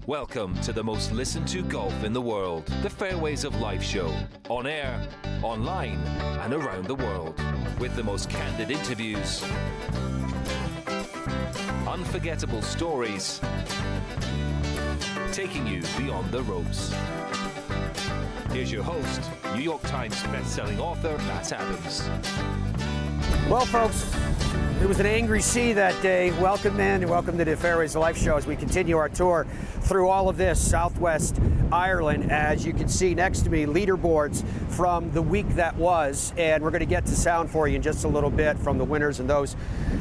Welcome to the most listened to golf in the world, the Fairways of Life show, on air, online, and around the world, with the most candid interviews, unforgettable stories, taking you beyond the ropes. Here's your host, New York Times best-selling author, Matt Adams. Well, folks, it was an angry sea that day. Welcome in and welcome to the Fairways of Life show as we continue our tour through all of this Southwest Ireland. As you can see next to me, leaderboards from the week that was, and we're going to get to sound for you in just a little bit from the winners and those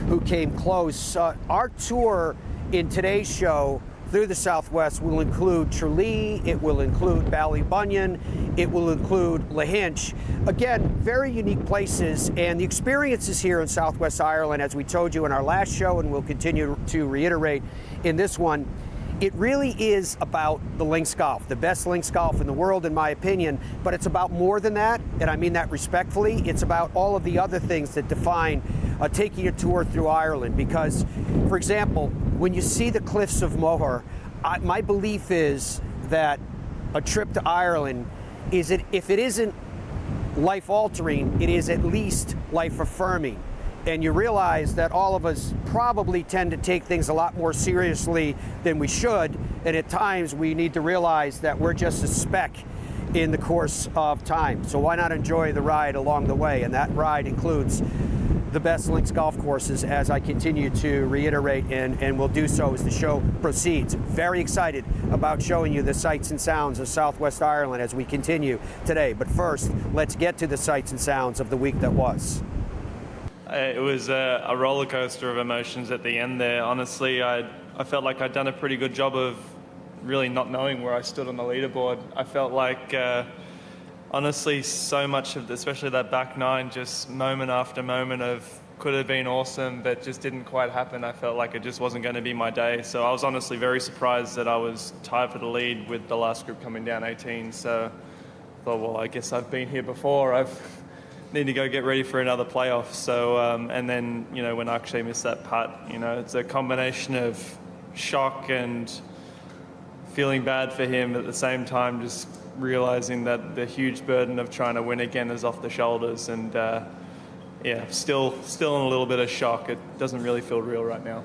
who came close. Our tour in today's show through the Southwest will include Tralee, it will include Ballybunion, it will include Lahinch. Again, very unique places, and the experiences here in Southwest Ireland, as we told you in our last show and we'll continue to reiterate in this one, it really is about the links golf, the best links golf in the world, in my opinion, but it's about more than that, and I mean that respectfully. It's about all of the other things that define taking a tour through Ireland, because, for example, when you see the cliffs of Moher, my belief is that a trip to Ireland, if it isn't life-altering, it is at least life-affirming. And you realize that all of us probably tend to take things a lot more seriously than we should, and at times we need to realize that we're just a speck in the course of time. So why not enjoy the ride along the way? And that ride includes the best links golf courses, as I continue to reiterate, and will do so as the show proceeds. Very excited about showing you the sights and sounds of Southwest Ireland as we continue today. But first, let's get to the sights and sounds of the week that was. It was a roller coaster of emotions at the end there. Honestly, I felt like I'd done a pretty good job of really not knowing where I stood on the leaderboard. I felt like, honestly, so much of, especially that back nine, just moment after moment of could have been awesome, but just didn't quite happen. I felt like it just wasn't going to be my day. So I was honestly very surprised that I was tied for the lead with the last group coming down 18. So I thought, well, I guess I've been here before. Need to go get ready for another playoff. So, and then, you know, when I actually missed that putt, you know, it's a combination of shock and feeling bad for him at the same time, just realizing that the huge burden of trying to win again is off the shoulders. And yeah, still in a little bit of shock. It doesn't really feel real right now.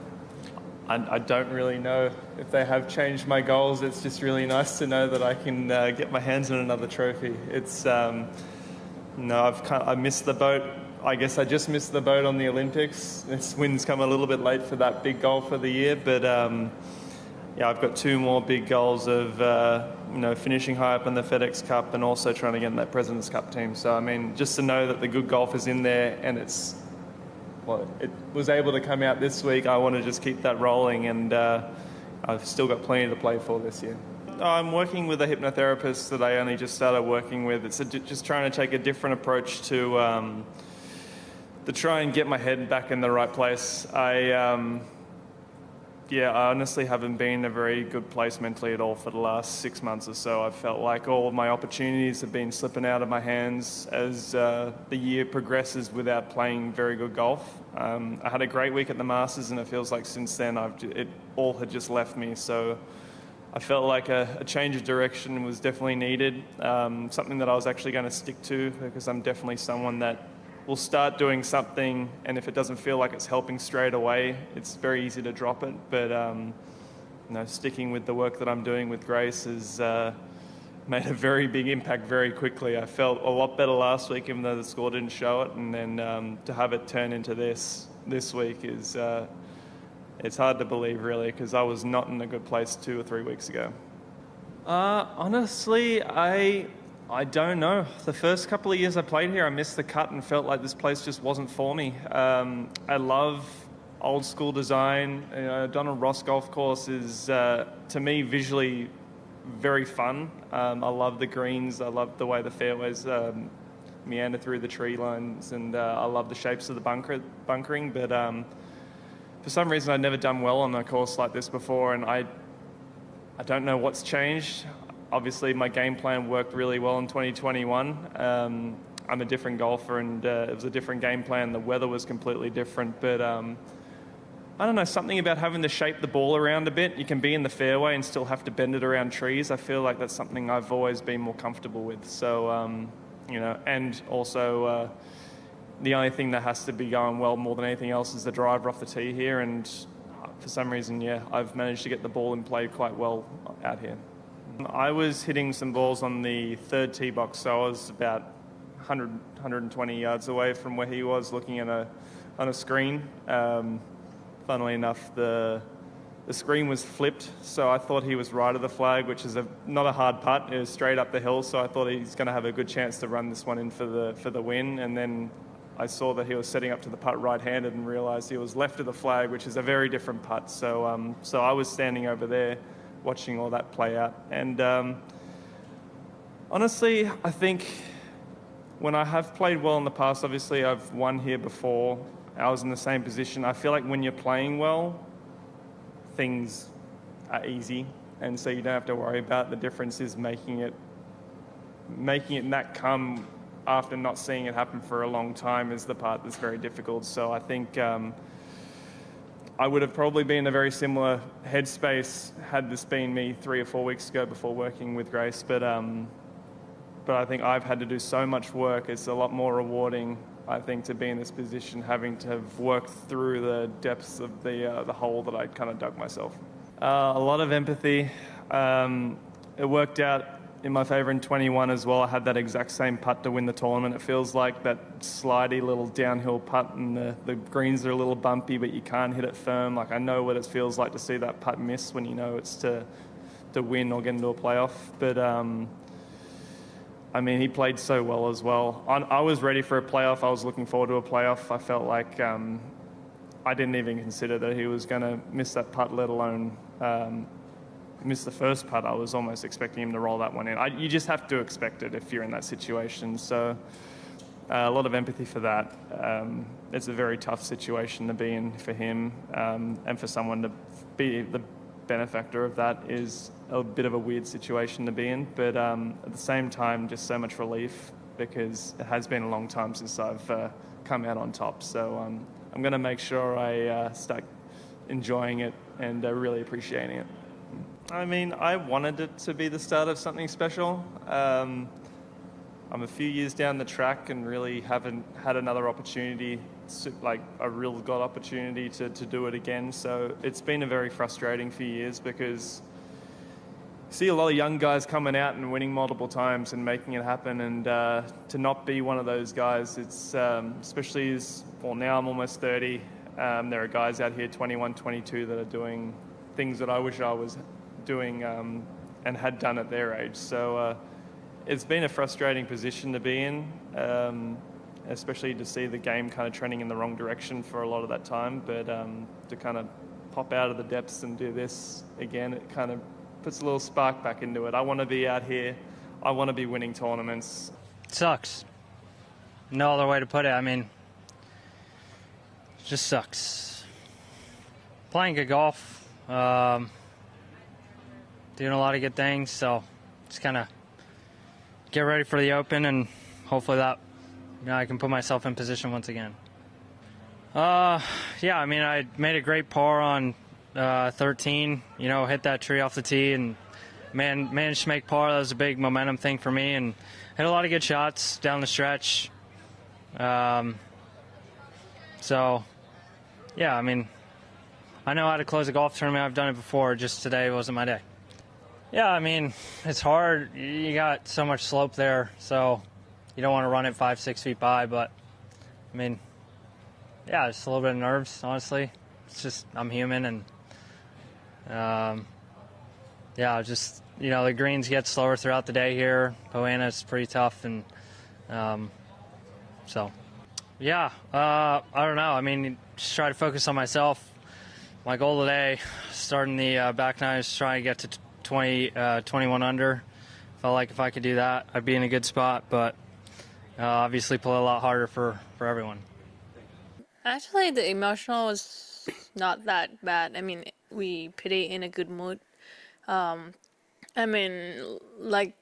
I don't really know if they have changed my goals. It's just really nice to know that I can get my hands on another trophy. It's no, I missed the boat. I guess I just missed the boat on the Olympics. This win's come a little bit late for that big goal for the year, but yeah, I've got two more big goals of you know, finishing high up in the FedEx Cup and also trying to get in that President's Cup team. So I mean, just to know that the good golf is in there and it was able to come out this week. I want to just keep that rolling, and I've still got plenty to play for this year. I'm working with a hypnotherapist that I only just started working with. It's just trying to take a different approach to try and get my head back in the right place. I honestly haven't been in a very good place mentally at all for the last 6 months or so. I've felt like all of my opportunities have been slipping out of my hands as the year progresses without playing very good golf. I had a great week at the Masters, and it feels like since then it all had just left me. So I felt like a change of direction was definitely needed, something that I was actually going to stick to, because I'm definitely someone that will start doing something, and if it doesn't feel like it's helping straight away, it's very easy to drop it. But you know, sticking with the work that I'm doing with Grace has made a very big impact very quickly. I felt a lot better last week, even though the score didn't show it, and then to have it turn into this week is... it's hard to believe, really, because I was not in a good place 2 or 3 weeks ago. Honestly, I don't know. The first couple of years I played here, I missed the cut and felt like this place just wasn't for me. I love old school design. You know, Donald Ross Golf Course is, to me, visually very fun. I love the greens. I love the way the fairways meander through the tree lines, and I love the shapes of the bunkering. But for some reason, I'd never done well on a course like this before, and I don't know what's changed. Obviously, my game plan worked really well in 2021. I'm a different golfer, and it was a different game plan. The weather was completely different, but I don't know, something about having to shape the ball around a bit. You can be in the fairway and still have to bend it around trees. I feel like that's something I've always been more comfortable with. So, and also the only thing that has to be going well more than anything else is the driver off the tee here. And for some reason, I've managed to get the ball in play quite well out here. I was hitting some balls on the third tee box, so I was about 120 yards away from where he was, looking at on a screen. Funnily enough, the screen was flipped, so I thought he was right of the flag, which is not a hard putt. It was straight up the hill, so I thought he's going to have a good chance to run this one in for the win. And then I saw that he was setting up to the putt right-handed and realised he was left of the flag, which is a very different putt. So I was standing over there watching all that play out. And honestly, I think when I have played well in the past, obviously I've won here before. I was in the same position. I feel like when you're playing well, things are easy, and so you don't have to worry about it. The difference is making it not come after not seeing it happen for a long time is the part that's very difficult. So I think I would have probably been in a very similar headspace had this been me 3 or 4 weeks ago before working with Grace. But I think I've had to do so much work. It's a lot more rewarding, I think, to be in this position, having to have worked through the depths of the hole that I'd kind of dug myself. A lot of empathy. It worked out in my favour in 21 as well. I had that exact same putt to win the tournament. It feels like that slidey little downhill putt, and the greens are a little bumpy, but you can't hit it firm. Like, I know what it feels like to see that putt miss when you know it's to win or get into a playoff. But I mean, he played so well as well. I was ready for a playoff. I was looking forward to a playoff. I felt like I didn't even consider that he was going to miss that putt, let alone miss the first putt. I was almost expecting him to roll that one in. You just have to expect it if you're in that situation. So a lot of empathy for that. It's a very tough situation to be in for him, and for someone to be the benefactor of that is a bit of a weird situation to be in, but at the same time, just so much relief, because it has been a long time since I've come out on top. So I'm going to make sure I start enjoying it and really appreciating it. I mean, I wanted it to be the start of something special. I'm a few years down the track and really haven't had another opportunity, like a real God opportunity to do it again. So it's been a very frustrating few years, because you see a lot of young guys coming out and winning multiple times and making it happen, and to not be one of those guys, it's especially now I'm almost 30. There are guys out here 21, 22 that are doing things that I wish I was doing and had done at their age. So it's been a frustrating position to be in, especially to see the game kind of trending in the wrong direction for a lot of that time. But to kind of pop out of the depths and do this again, it kind of puts a little spark back into it. I want to be out here. I want to be winning tournaments. It sucks. No other way to put it. I mean, it just sucks. Playing good golf, doing a lot of good things, so just kind of get ready for the Open, and hopefully that I can put myself in position once again. Yeah, I mean, I made a great par on 13, hit that tree off the tee and managed to make par. That was a big momentum thing for me, and hit a lot of good shots down the stretch. So, yeah, I mean, I know how to close a golf tournament. I've done it before. Just today wasn't my day. Yeah, I mean, it's hard. You got so much slope there, so you don't want to run it 5-6 feet by. But, I mean, yeah, just a little bit of nerves, honestly. It's just I'm human, and, yeah, just, the greens get slower throughout the day here. Poana's pretty tough, and so, yeah, I don't know. I mean, just try to focus on myself. My goal today, starting the back nine, is trying to get to 21 under. Felt like if I could do that, I'd be in a good spot, but obviously play a lot harder for everyone. Actually, the emotional was not that bad. I mean, we pretty in a good mood. I mean, like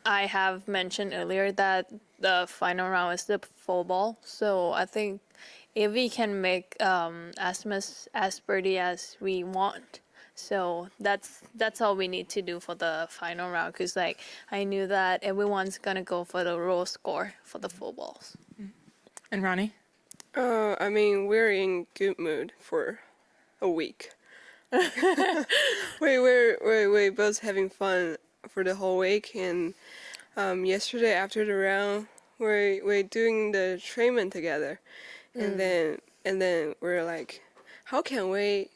I have mentioned earlier, that the final round is the full ball, so I think if we can make as much as birdie as we want. So that's all we need to do for the final round, because like I knew that everyone's gonna go for the raw score for the full balls. And Ronnie? I mean, we're in good mood for a week. we're both having fun for the whole week, and yesterday after the round, we're doing the treatment together, and then we're like, how can we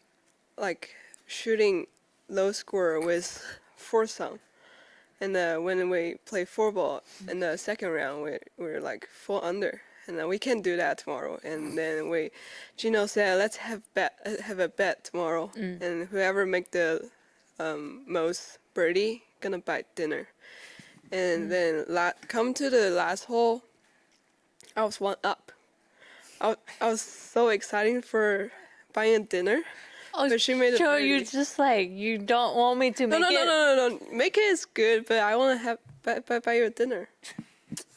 like shooting low score with foursome, and when we play four ball in the second round, we're like 4 under. And we can do that tomorrow. And then Gino said, let's have a bet tomorrow. And whoever make the most birdie gonna buy dinner. And then come to the last hole, I was 1 up. I was so excited for buying dinner. Oh, but she made a so birdie. you just like, you don't want me to make it? No. Make it is good, but I want to have buy your dinner.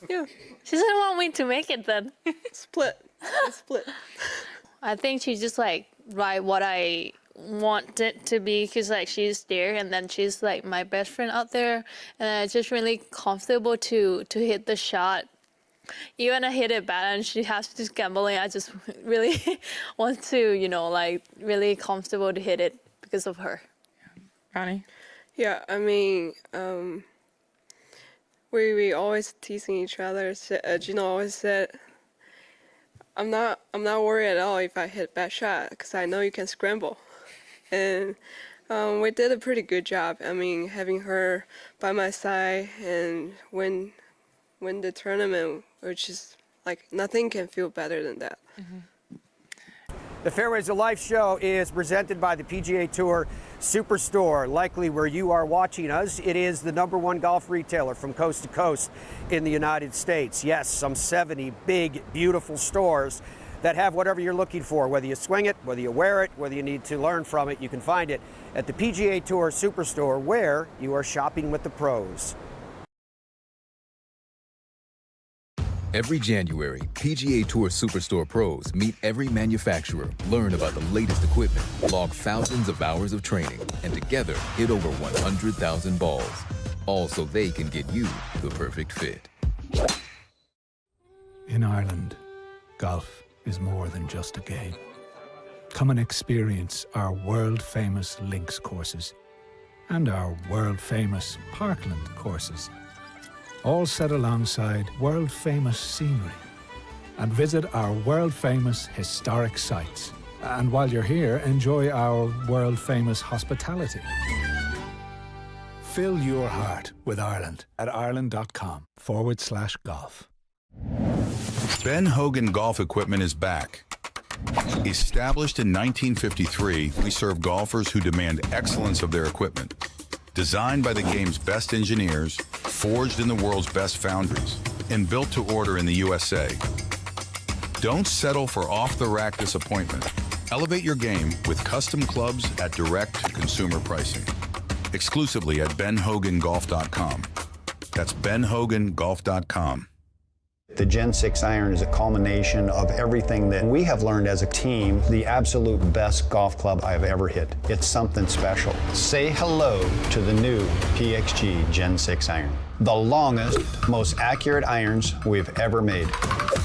Yeah. She doesn't want me to make it then. Split. I think she just like write what I want it to be, because like she's there and then she's like my best friend out there, and it's just really comfortable to hit the shot. Even I hit it bad and she has to gambling, I just really want to, like really comfortable to hit it because of her. Ronnie? Yeah, I mean, we always teasing each other. Gino always said, I'm not worried at all if I hit bad shot, because I know you can scramble. And we did a pretty good job. I mean, having her by my side and win the tournament, which is like nothing can feel better than that. The Fairways of Life show is presented by the PGA Tour Superstore. Likely where you are watching us, it is the #1 golf retailer from coast to coast in the United States. Yes, some 70 big, beautiful stores that have whatever you're looking for. Whether you swing it, whether you wear it, whether you need to learn from it, you can find it at the PGA Tour Superstore, where you are shopping with the pros. Every January, PGA Tour Superstore pros meet every manufacturer, learn about the latest equipment, log thousands of hours of training, and together hit over 100,000 balls. All so they can get you the perfect fit. In Ireland, golf is more than just a game. Come and experience our world-famous links courses and our world-famous Parkland courses, all set alongside world-famous scenery. And visit our world-famous historic sites. And while you're here, enjoy our world-famous hospitality. Fill your heart with Ireland at ireland.com/golf. Ben Hogan Golf Equipment is back. Established in 1953, we serve golfers who demand excellence of their equipment. Designed by the game's best engineers, forged in the world's best foundries, and built to order in the USA. Don't settle for off-the-rack disappointment. Elevate your game with custom clubs at direct-to-consumer pricing. Exclusively at benhogangolf.com. That's benhogangolf.com. The Gen 6 iron is a culmination of everything that we have learned as a team, the absolute best golf club I've ever hit. It's something special. Say hello to the new PXG Gen 6 iron. The longest, most accurate irons we've ever made.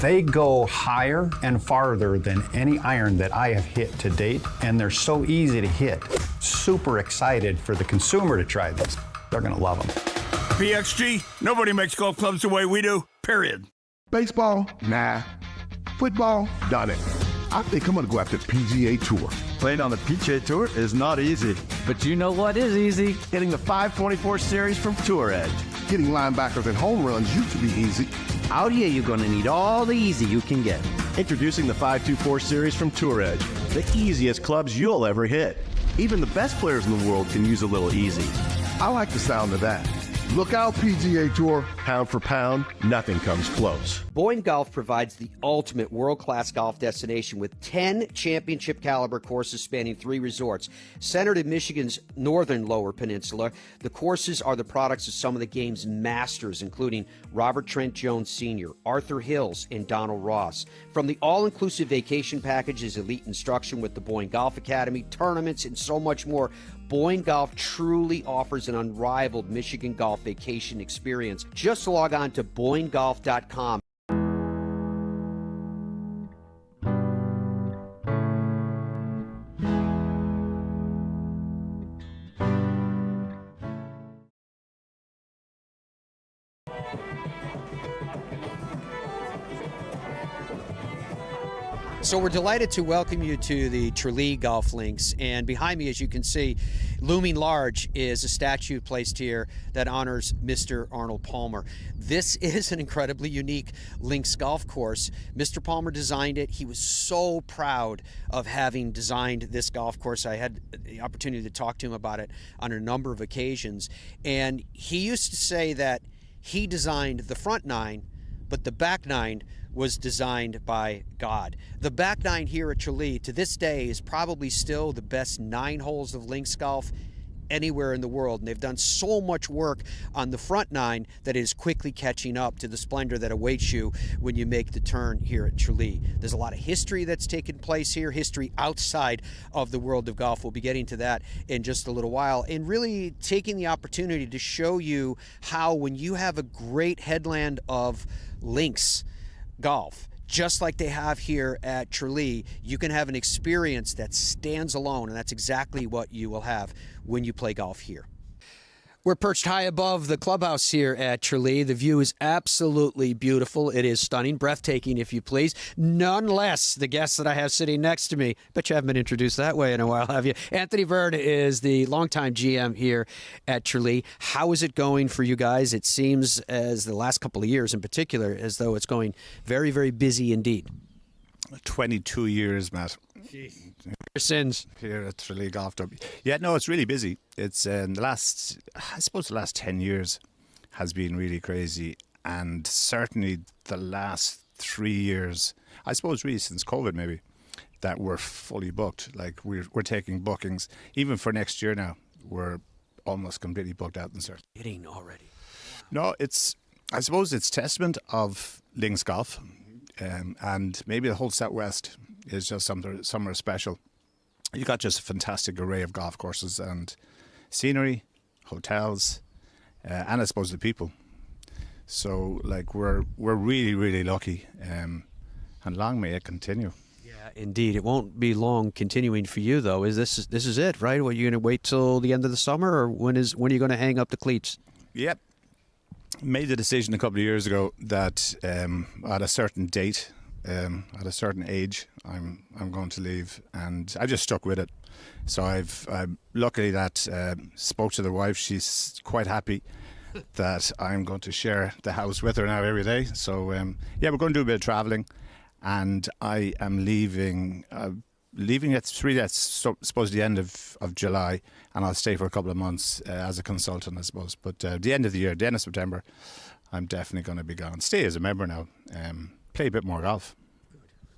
They go higher and farther than any iron that I have hit to date, and they're so easy to hit. Super excited for the consumer to try this. They're gonna love them. PXG, nobody makes golf clubs the way we do, period. Baseball? Nah. Football? Done it. I think I'm gonna go after PGA Tour. Playing on the PGA Tour is not easy. But you know what is easy? Hitting the 524 series from Tour Edge. Hitting linebackers and home runs used to be easy. Out here, you're gonna need all the easy you can get. Introducing the 524 series from Tour Edge. The easiest clubs you'll ever hit. Even the best players in the world can use a little easy. I like the sound of that. Look out, PGA Tour. Pound for pound, nothing comes close. Boyne Golf provides the ultimate world-class golf destination with 10 championship-caliber courses spanning 3 resorts. Centered in Michigan's northern Lower Peninsula, the courses are the products of some of the game's masters, including Robert Trent Jones Sr., Arthur Hills, and Donald Ross. From the all-inclusive vacation packages, elite instruction with the Boyne Golf Academy, tournaments, and so much more, Boyne Golf truly offers an unrivaled Michigan golf vacation experience. Just log on to BoyneGolf.com. So we're delighted to welcome you to the Tralee Golf Links, and behind me, as you can see, looming large is a statue placed here that honors Mr. Arnold Palmer. This is an incredibly unique links golf course. Mr. Palmer designed it. He was so proud of having designed this golf course. I had the opportunity to talk to him about it on a number of occasions, and he used to say that he designed the front 9, but the back 9 was designed by God. The back 9 here at Tralee to this day is probably still the best 9 holes of links golf anywhere in the world, and they've done so much work on the front 9 that it is quickly catching up to the splendor that awaits you when you make the turn here at Tralee. There's a lot of history that's taken place here, history outside of the world of golf. We'll be getting to that in just a little while, and really taking the opportunity to show you how when you have a great headland of links golf, just like they have here at Tralee, you can have an experience that stands alone, and that's exactly what you will have when you play golf here. We're perched high above the clubhouse here at Tralee. The view is absolutely beautiful. It is stunning, breathtaking, if you please. None less the guest that I have sitting next to me. Bet you haven't been introduced that way in a while, have you? Anthony Verne is the longtime GM here at Tralee. How is it going for you guys? It seems, as the last couple of years in particular, as though it's going very, very busy indeed. 22 years, Matt. Your sins. Here at Tralee Golf Club. Yeah, no, it's really busy. It's the last 10 years has been really crazy, and certainly the last 3 years, I suppose really since COVID maybe, that we're fully booked. Like we're taking bookings even for next year now. We're almost completely booked out and certain. Hitting already. No, I suppose it's testament of links golf, and maybe the whole Southwest is just somewhere special. You got just a fantastic array of golf courses and scenery, hotels, and I suppose the people. So like we're really, really lucky, and long may it continue. Yeah, indeed. It won't be long continuing for you though. This is it, right? Well, you're going to wait till the end of the summer, or when are you going to hang up the cleats? Yep. Made the decision a couple of years ago that at a certain date, at a certain age, I'm going to leave, and I just stuck with it. So I've luckily that spoke to the wife. She's quite happy that I'm going to share the house with her now every day. So yeah, we're going to do a bit of traveling, and I am leaving at suppose the end of July, and I'll stay for a couple of months as a consultant, I suppose. But the end of the year, the end of September, I'm definitely going to be gone. Stay as a member now, play a bit more golf.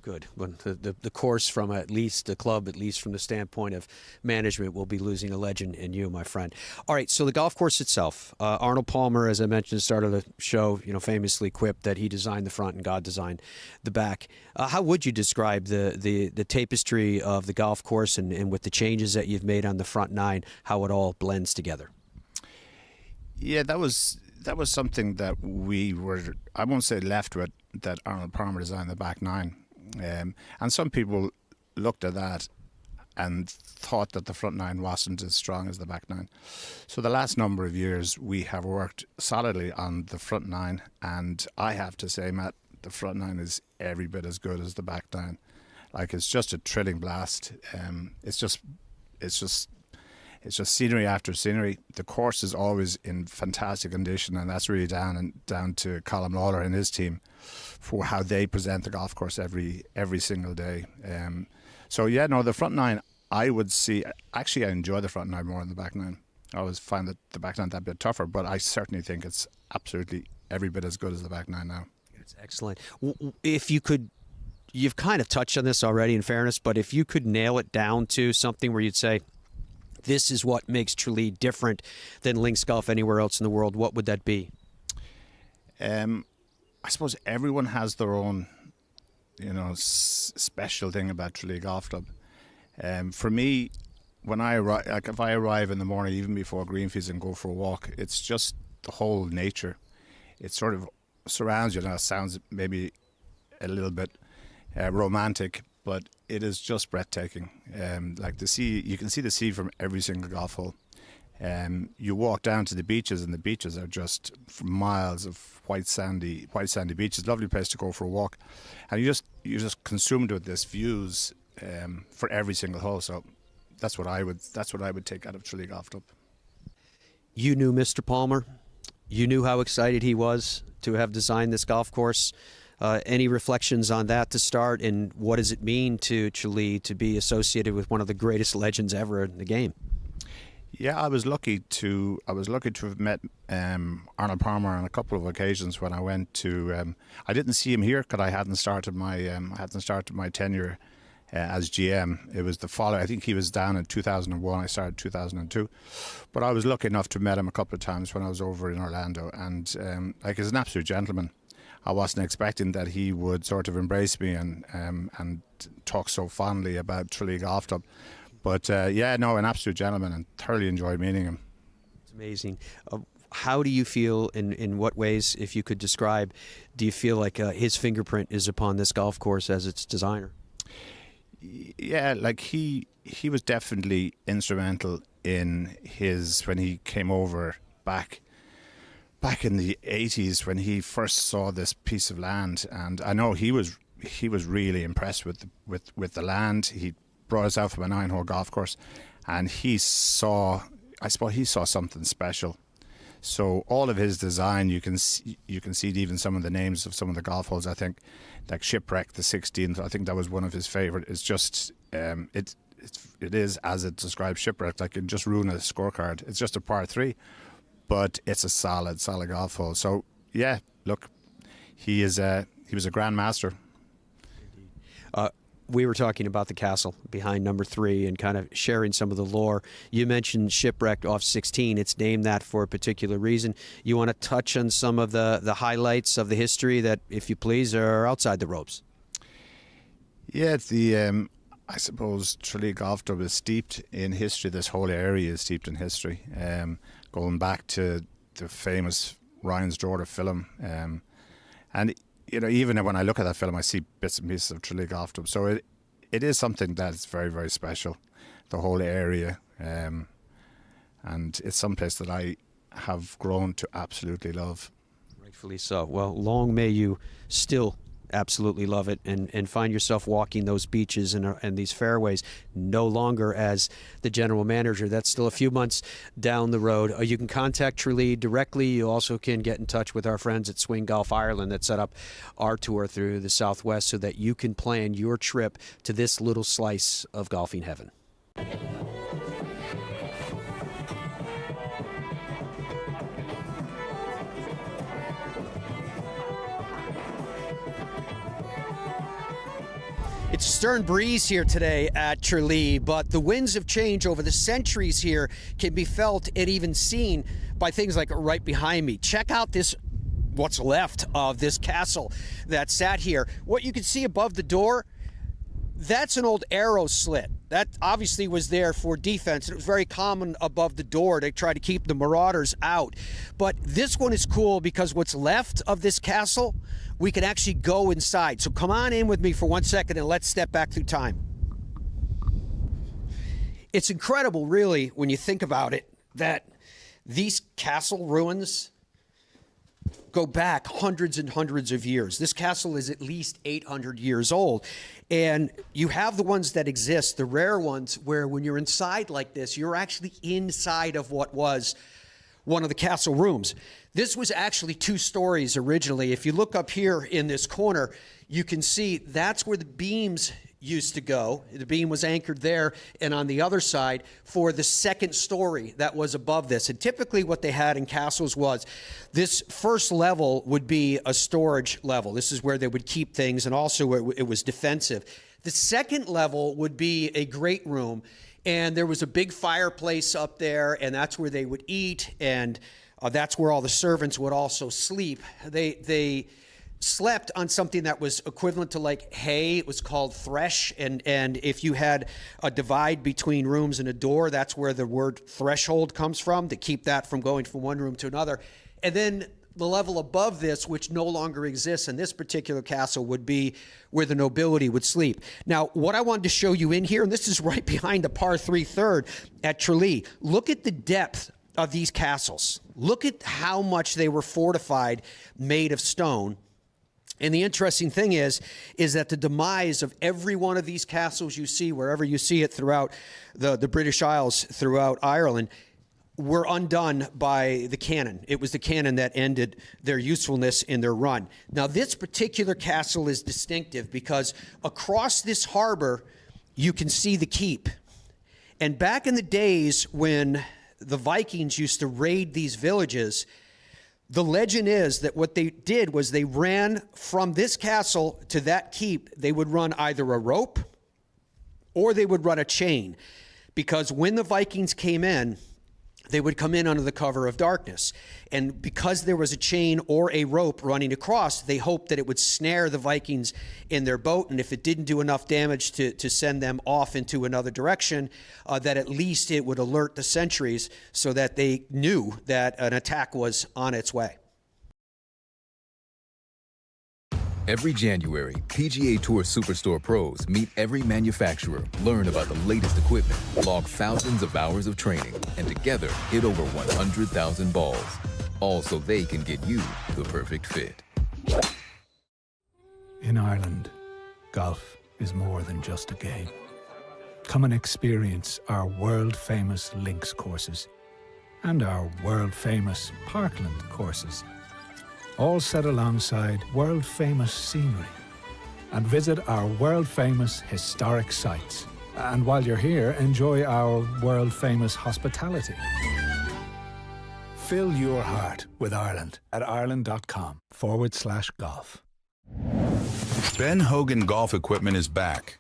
Good. But the course from at least the club, at least from the standpoint of management, will be losing a legend in you, my friend. All right, so the golf course itself, Arnold Palmer, as I mentioned at the start of the show, famously quipped that he designed the front and God designed the back. How would you describe the tapestry of the golf course and with the changes that you've made on the front 9, how it all blends together? Yeah, that was something that we were, I won't say left with, that Arnold Palmer designed the back 9. And some people looked at that and thought that the front 9 wasn't as strong as the back 9. So the last number of years we have worked solidly on the front 9, and I have to say, Matt, the front 9 is every bit as good as the back 9. Like, it's just a thrilling blast. It's just scenery after scenery. The course is always in fantastic condition, and that's really down to Colin Lawler and his team for how they present the golf course every single day. So yeah, no, the front 9, I would see. Actually, I enjoy the front 9 more than the back 9. I always find that the back nine that bit tougher, but I certainly think it's absolutely every bit as good as the back nine now. It's excellent. If you could, you've kind of touched on this already in fairness, but if you could nail it down to something where you'd say, this is what makes Tralee different than links golf anywhere else in the world, what would that be? I suppose everyone has their own, special thing about Tralee Golf Club. For me, when I arrive, like if I arrive in the morning, even before Greenfields, and go for a walk, it's just the whole nature. It sort of surrounds you. Now, it sounds maybe a little bit romantic, but it is just breathtaking. Like the sea, you can see the sea from every single golf hole. You walk down to the beaches, and the beaches are just miles of white sandy beaches. Lovely place to go for a walk, and you're just consumed with this views for every single hole. So that's what I would take out of Tralee Golf Club. You knew Mr. Palmer. You knew how excited he was to have designed this golf course. Any reflections on that to start, and what does it mean to Tralee to be associated with one of the greatest legends ever in the game? Yeah, I was lucky to have met Arnold Palmer on a couple of occasions when I went to. I didn't see him here because I hadn't started my tenure as GM. It was the following. I think he was down in 2001. I started 2002, but I was lucky enough to met him a couple of times when I was over in Orlando, and he's an absolute gentleman. I wasn't expecting that he would sort of embrace me and talk so fondly about Tralee Golf Club. But an absolute gentleman, and thoroughly enjoyed meeting him. It's amazing. How do you feel, in what ways, if you could describe, do you feel like his fingerprint is upon this golf course as its designer? Yeah, like he was definitely instrumental in when he came over back in the 80s when he first saw this piece of land, and I know he was really impressed with the land. He brought us out from a 9-hole golf course, and he saw something special. So all of his design, you can see even some of the names of some of the golf holes. I think like Shipwreck, the 16th, I think that was one of his favorite. It's just it is as it describes Shipwreck, like it just ruin a scorecard. It's just a par 3, but it's a solid golf hole. So yeah, look, he was a grand master. We were talking about the castle behind number 3 and kind of sharing some of the lore. You mentioned Shipwrecked off 16. It's named that for a particular reason. You want to touch on some of the highlights of the history that, if you please, are outside the ropes? Yeah, I suppose Tralee Golf Club is steeped in history. This whole area is steeped in history. Going back to the famous Ryan's Daughter film. And even when I look at that film, I see bits and pieces of Tralee Golf Club. So it is something that's very, very special, the whole area. And it's someplace that I have grown to absolutely love. Rightfully so. Well, long may you still absolutely love it and find yourself walking those beaches and these fairways no longer as the general manager. That's still a few months down the road. You can contact Tralee directly. You also can get in touch with our friends at Swing Golf Ireland that set up our tour through the Southwest so that you can plan your trip to this little slice of golfing heaven. It's a stern breeze here today at Tralee, but the winds of change over the centuries here can be felt and even seen by things like right behind me. Check out what's left of this castle that sat here. What you can see above the door, that's an old arrow slit. That obviously was there for defense. It was very common above the door to try to keep the marauders out. But this one is cool because what's left of this castle, we can actually go inside. So come on in with me for 1 second and let's step back through time. It's incredible, really, when you think about it, that these castle ruins go back hundreds and hundreds of years. This castle is at least 800 years old. And you have the ones that exist, the rare ones, where when you're inside like this, you're actually inside of what was one of the castle rooms. This was actually 2 stories originally. If you look up here in this corner, you can see that's where the beams used to go. The beam was anchored there and on the other side for the second story that was above this. And typically what they had in castles was this first level would be a storage level. This is where they would keep things, and also it was defensive. The second level would be a great room, and there was a big fireplace up there, and that's where they would eat, and that's where all the servants would also sleep. They slept on something that was equivalent to like hay. It was called thresh, and if you had a divide between rooms and a door, that's where the word threshold comes from, to keep that from going from one room to another. And then the level above this, which no longer exists in this particular castle, would be where the nobility would sleep. Now, what I wanted to show you in here, and this is right behind the par 3 third at Tralee, look at the depth of these castles. Look at how much they were fortified, made of stone. And the interesting thing is that the demise of every one of these castles you see, wherever you see it throughout the British Isles, throughout Ireland, were undone by the cannon. It was the cannon that ended their usefulness in their run. Now, this particular castle is distinctive because across this harbor, you can see the keep. And back in the days when the Vikings used to raid these villages, the legend is that what they did was they ran from this castle to that keep. They would run either a rope or they would run a chain, because when the Vikings came in, they would come in under the cover of darkness. And because there was a chain or a rope running across, they hoped that it would snare the Vikings in their boat. And if it didn't do enough damage to send them off into another direction, that at least it would alert the sentries so that they knew that an attack was on its way. Every January, PGA Tour Superstore pros meet every manufacturer, learn about the latest equipment, log thousands of hours of training, and together hit over 100,000 balls. All so they can get you the perfect fit. In Ireland, golf is more than just a game. Come and experience our world-famous links courses and our world-famous parkland courses, all set alongside world-famous scenery. And visit our world-famous historic sites. And while you're here, enjoy our world-famous hospitality. Fill your heart with Ireland at ireland.com/golf. Ben Hogan Golf Equipment is back.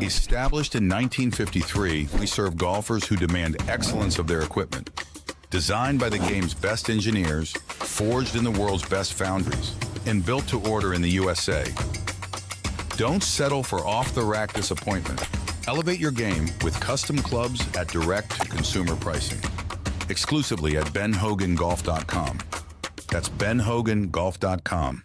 Established in 1953, we serve golfers who demand excellence of their equipment. Designed by the game's best engineers, forged in the world's best foundries, and built to order in the USA. Don't settle for off-the-rack disappointment. Elevate your game with custom clubs at direct-to-consumer pricing. Exclusively at benhogangolf.com. That's benhogangolf.com.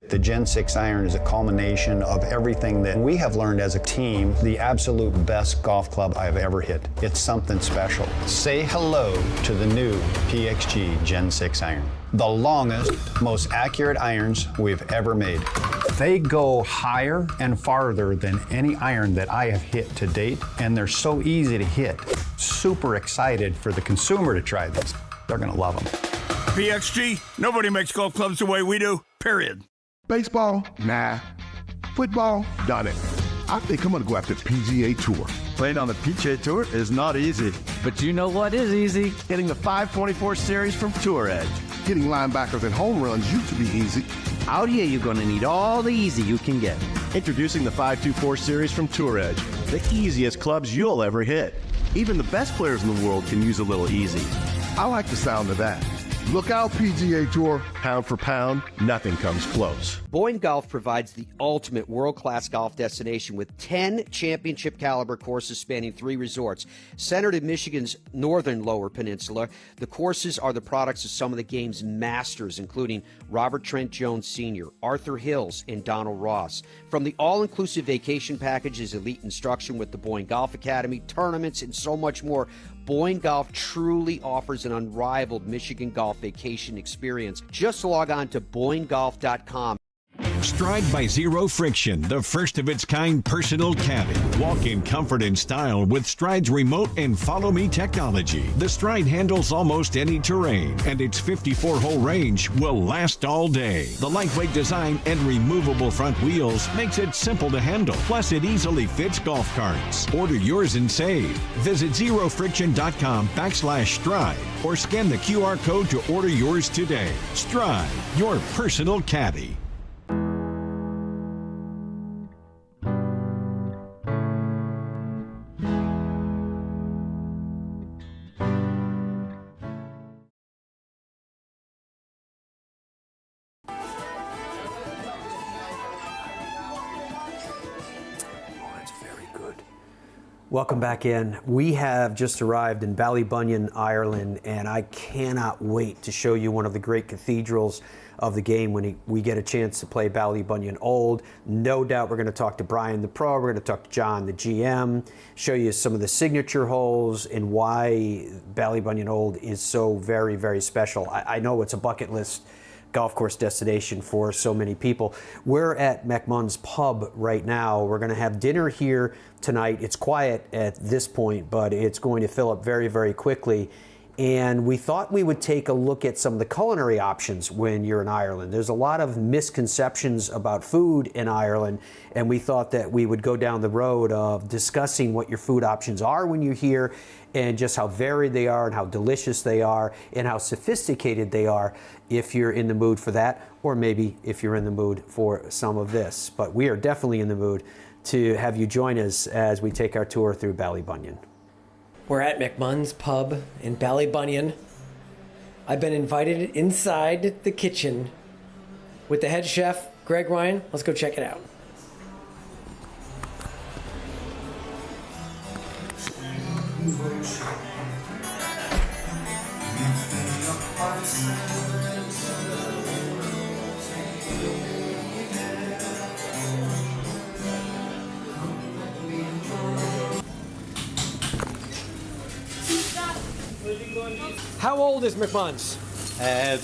The Gen 6 iron is a culmination of everything that we have learned as a team, the absolute best golf club I've ever hit. It's something special. Say hello to the new PXG Gen 6 iron. The longest, most accurate irons we've ever made. They go higher and farther than any iron that I have hit to date, and they're so easy to hit. Super excited for the consumer to try this. They're gonna love them. PXG, nobody makes golf clubs the way we do, period. Baseball? Nah. Football? Done it. I think I'm gonna go after PGA Tour. Playing on the PGA Tour is not easy. But you know what is easy? Hitting the 524 series from Tour Edge. Hitting linebackers and home runs used to be easy. Out here, you're going to need all the easy you can get. Introducing the 524 series from Tour Edge. The easiest clubs you'll ever hit. Even the best players in the world can use a little easy. I like the sound of that. Look out, PGA Tour. Pound for pound, nothing comes close. Boyne Golf provides the ultimate world-class golf destination with 10 championship-caliber courses spanning 3 resorts. Centered in Michigan's northern Lower Peninsula, the courses are the products of some of the game's masters, including Robert Trent Jones Sr., Arthur Hills, and Donald Ross. From the all-inclusive vacation packages, elite instruction with the Boyne Golf Academy, tournaments, and so much more, Boyne Golf truly offers an unrivaled Michigan golf vacation experience. Just log on to BoyneGolf.com. Stride by Zero Friction, the first of its kind personal caddy. Walk in comfort and style with Stride's remote and follow me technology. The Stride handles almost any terrain, and its 54-hole range will last all day. The lightweight design and removable front wheels makes it simple to handle. Plus, it easily fits golf carts. Order yours and save. Visit zerofriction.com/stride or scan the QR code to order yours today. Stride, your personal caddy. Welcome back in. We have just arrived in Ballybunion, Ireland, and I cannot wait to show you one of the great cathedrals of the game when we get a chance to play Ballybunion Old. No doubt we're going to talk to Brian, the pro. We're going to talk to John, the GM, show you some of the signature holes and why Ballybunion Old is so very, very special. I know it's a bucket list golf course destination for so many people. We're at McMunn's Pub right now. We're going to have dinner here tonight. It's quiet at this point, but it's going to fill up very, very quickly. And we thought we would take a look at some of the culinary options when you're in Ireland. There's a lot of misconceptions about food in Ireland, and we thought that we would go down the road of discussing what your food options are when you're here and just how varied they are and how delicious they are and how sophisticated they are if you're in the mood for that, or maybe if you're in the mood for some of this. But we are definitely in the mood to have you join us as we take our tour through Ballybunion. We're at McMunn's Pub in Ballybunion. I've been invited inside the kitchen with the head chef, Greg Ryan. Let's go check it out. How old is McMunn's?